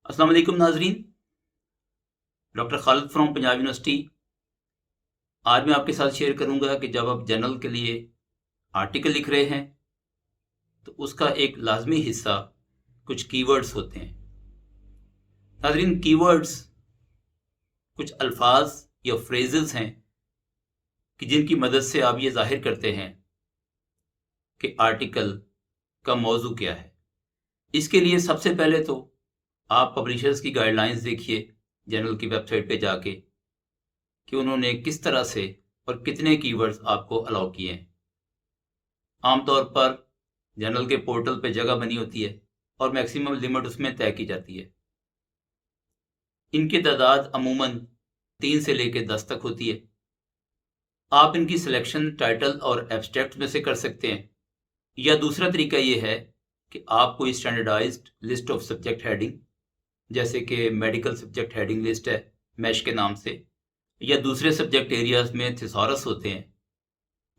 अस्सलाम वालेकुम नाजरीन। Doctor Khalid from Punjab university. आज मैं आपके साथ शेयर करूंगा कि जब आप जर्नल के लिए आर्टिकल लिख रहे हैं तो उसका एक लाजमी हिस्सा कुछ कीवर्ड्स होते हैं। नाजरीन, कीवर्ड्स कुछ अल्फाज या फ्रेजेस हैं कि जिनकी मदद से आप ये जाहिर करते हैं कि आर्टिकल का मौजू क्या है। इसके लिए सबसे पहले तो आप पब्लिशर्स की गाइडलाइंस देखिए जर्नल की वेबसाइट पे जाके कि उन्होंने किस तरह से और कितने कीवर्ड्स आपको अलाउ किए हैं। आमतौर पर जर्नल के पोर्टल पे जगह बनी होती है और मैक्सिमम लिमिट उसमें तय की जाती है। इनकी तादाद अमूमन 3 से लेकर 10 तक होती है। आप इनकी सिलेक्शन टाइटल और एब्स्ट्रैक्ट में से कर सकते हैं, या दूसरा तरीका ये है कि आप कोई standardised list of subject heading, जैसे कि मेडिकल सब्जेक्ट हेडिंग लिस्ट है मैश के नाम से, या दूसरे सब्जेक्ट एरियाज में थिसॉरस होते हैं,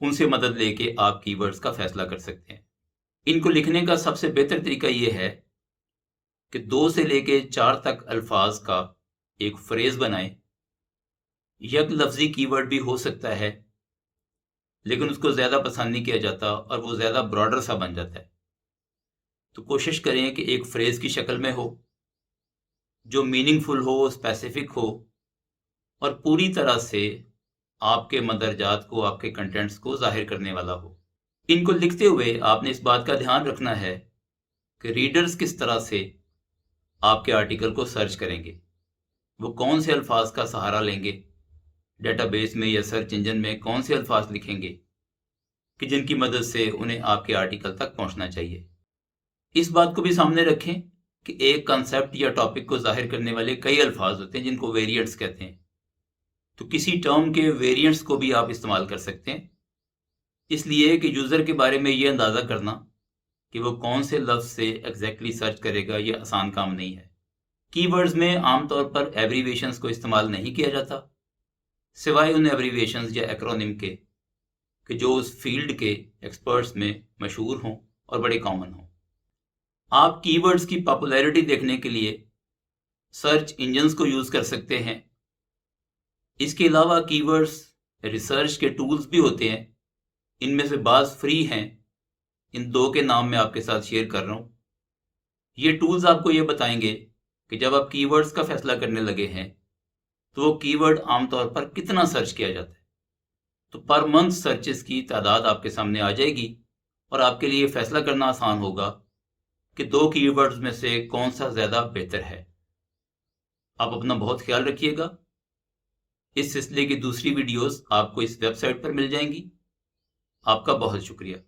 उनसे मदद लेके आप कीवर्ड्स का फैसला कर सकते हैं। इनको लिखने का सबसे बेहतर तरीका ये है कि 2 से लेके 4 तक अल्फाज का एक फ्रेज बनाएं। यक लफ्जी कीवर्ड भी हो सकता है, लेकिन उसको ज़्यादा पसंद नहीं किया जाता और वो ज़्यादा ब्रॉडर सा बन जाता है। तो कोशिश करें कि एक फ्रेज की शक्ल में हो, जो मीनिंगफुल हो, स्पेसिफिक हो और पूरी तरह से आपके मंदरजात को, आपके कंटेंट्स को जाहिर करने वाला हो। इनको लिखते हुए आपने इस बात का ध्यान रखना है कि रीडर्स किस तरह से आपके आर्टिकल को सर्च करेंगे, वो कौन से अल्फाज का सहारा लेंगे, डेटाबेस में या सर्च इंजन में कौन से अल्फाज लिखेंगे कि जिनकी मदद से उन्हें आपके आर्टिकल तक पहुंचना चाहिए। इस बात को भी सामने रखें कि एक कंसेप्ट या टॉपिक को जाहिर करने वाले कई अल्फाज होते हैं जिनको वेरिएंट्स कहते हैं। तो किसी टर्म के वेरिएंट्स को भी आप इस्तेमाल कर सकते हैं, इसलिए कि यूज़र के बारे में ये अंदाज़ा करना कि वो कौन से लफ्ज़ से एग्जैक्टली सर्च करेगा, ये आसान काम नहीं है। कीवर्ड्स में आमतौर पर एब्रीविएशंस को इस्तेमाल नहीं किया जाता, सिवाय उन एब्रीविएशंस या एक्रोनिम के कि जो उस फील्ड के एक्सपर्ट्स में मशहूर हों और बड़े कॉमन हों। आप कीवर्ड्स की पॉपुलैरिटी देखने के लिए सर्च इंजन्स को यूज़ कर सकते हैं। इसके अलावा कीवर्ड्स रिसर्च के टूल्स भी होते हैं, इनमें से बाज़ फ्री हैं। इन 2 के नाम मैं आपके साथ शेयर कर रहा हूँ। ये टूल्स आपको ये बताएंगे कि जब आप कीवर्ड्स का फैसला करने लगे हैं तो वो कीवर्ड आमतौर पर कितना सर्च किया जाता है। तो पर मंथ सर्चेस की तादाद आपके सामने आ जाएगी और आपके लिए फैसला करना आसान होगा कि 2 कीवर्ड्स में से कौन सा ज़्यादा बेहतर है। आप अपना बहुत ख्याल रखिएगा। इस सिलसिले की दूसरी वीडियोस आपको इस वेबसाइट पर मिल जाएंगी। आपका बहुत शुक्रिया।